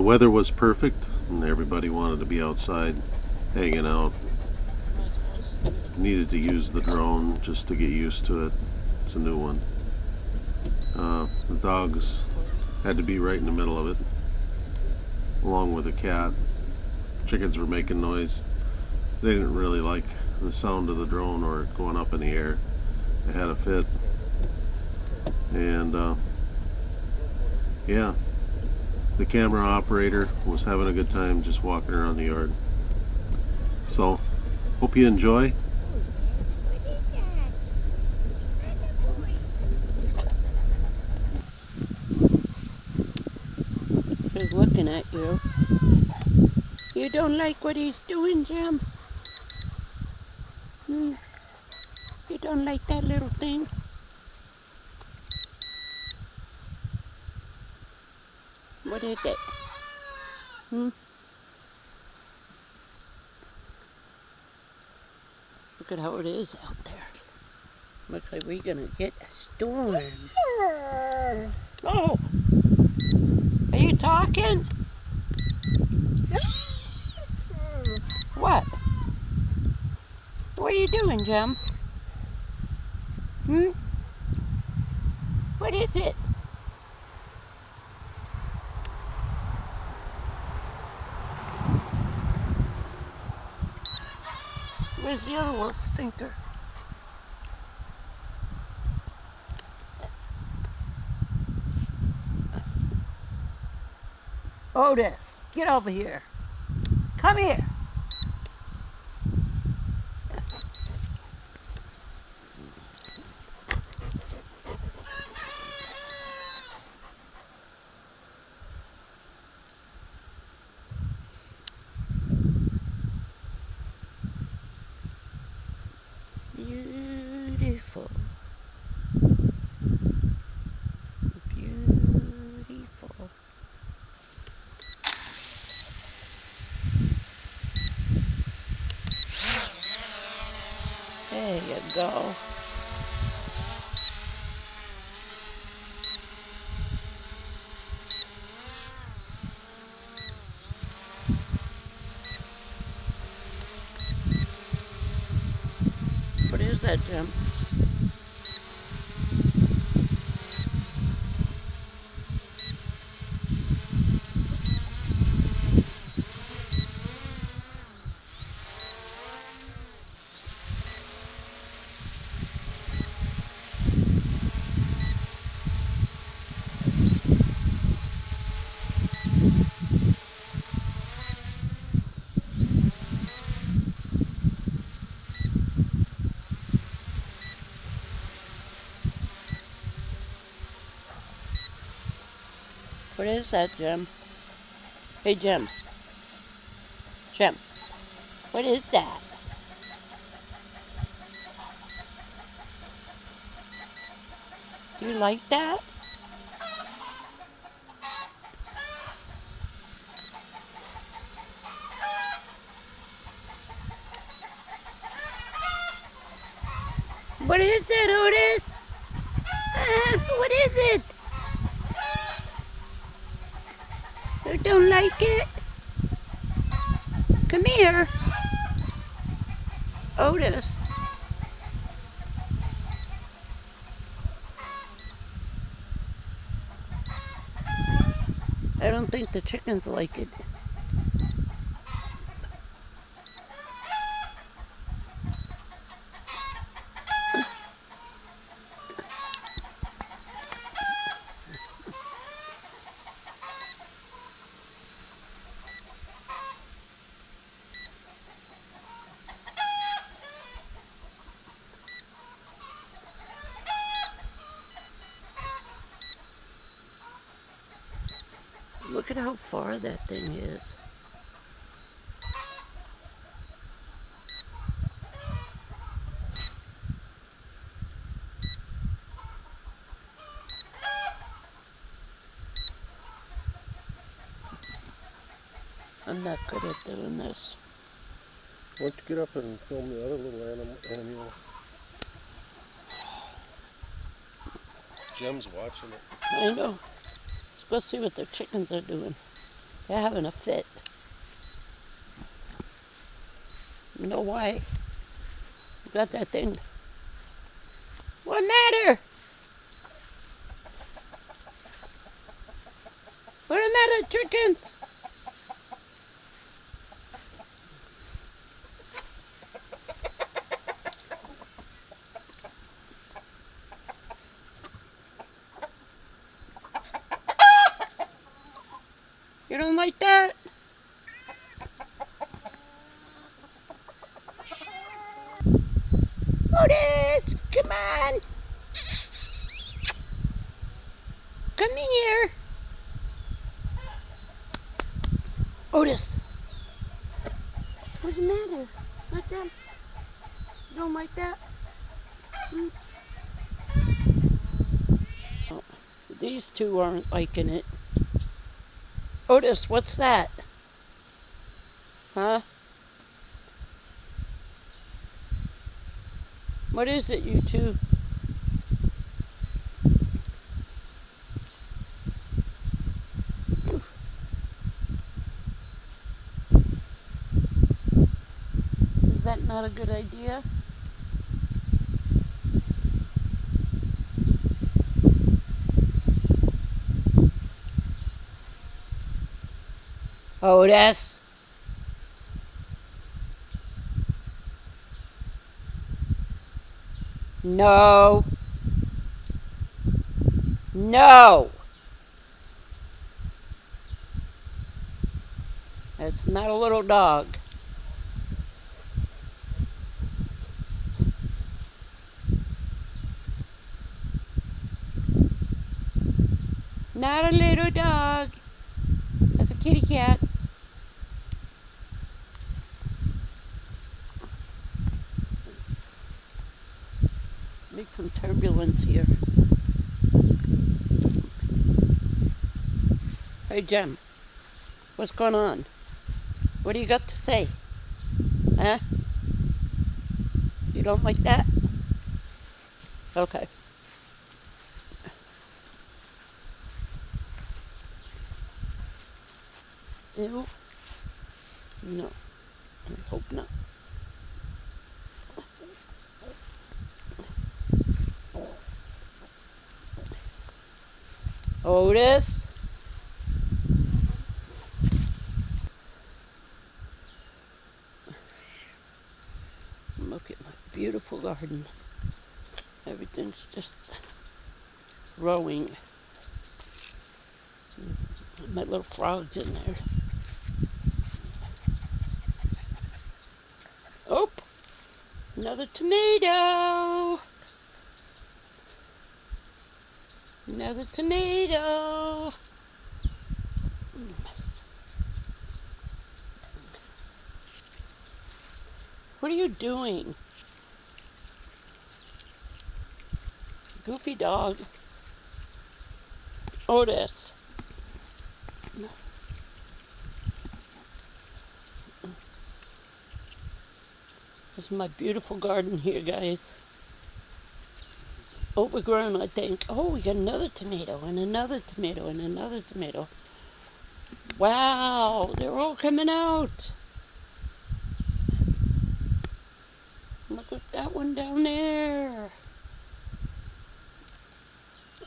weather was perfect and everybody wanted to be outside hanging out. Needed to use the drone just to get used to it. It's a new one. The dogs had to be right in the middle of it, along with a cat. Chickens were making noise. They didn't really like the sound of the drone or it going up in the air. They had a fit. And yeah, the camera operator was having a good time just walking around the yard. So, hope you enjoy. He's looking at you. You don't like what he's doing, Jim? You don't like that little thing? What is it? Look at how it is out there. Looks like we're gonna get a storm. Oh! Are you talking? What? What are you doing, Jim? What is it? Where's the other little stinker? Otis, get over here. Come here. Beautiful. Beautiful. There you go. What is that, Jim? What is that, Jim? Hey, Jim. Jim. What is that? Do you like that? What is it, Otis? What is it? You don't like it? Come here. Otis. I don't think the chickens like it. Look at how far that thing is. I'm not good at doing this. Why don't you get up and film the other little animal? Jim's watching it. I know. Let's go see what the chickens are doing. They're having a fit. You know why? You got that thing. What matter? What the matter, chickens? You don't like that? Otis, come on. Come here. Otis. What's the matter? Like that? You don't like that? Hmm? Oh, these two aren't liking it. Otis, what's that? Huh? What is it, you two? Is that not a good idea? Otis. No. No. That's not a little dog. Not a little dog. That's a kitty cat. Make some turbulence here. Hey, Jem. What's going on? What do you got to say? Huh? You don't like that? Okay. Ew. No. I hope not. Otis? Look at my beautiful garden. Everything's just growing. My little frog's in there. Oh, another tomato. Another tomato. What are you doing? Goofy dog. Otis. This is my beautiful garden here, guys. Overgrown, I think. Oh, we got another tomato and another tomato and another tomato. Wow, they're all coming out. Look at that one down there.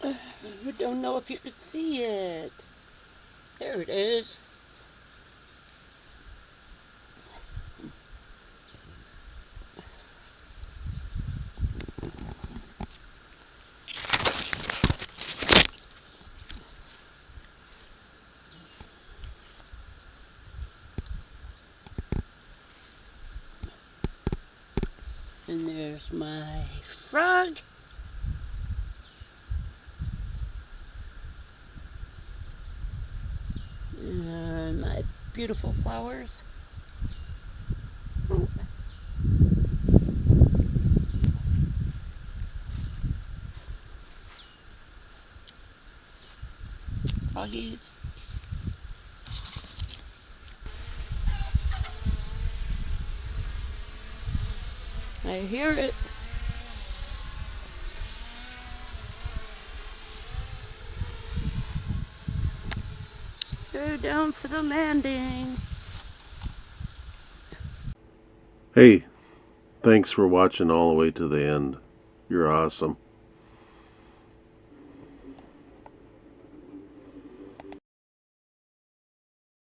I don't know if you could see it. There it is. And there's my frog. And my beautiful flowers. Oh. Froggies. I hear it. Go down for the landing. Hey, thanks for watching all the way to the end. You're awesome.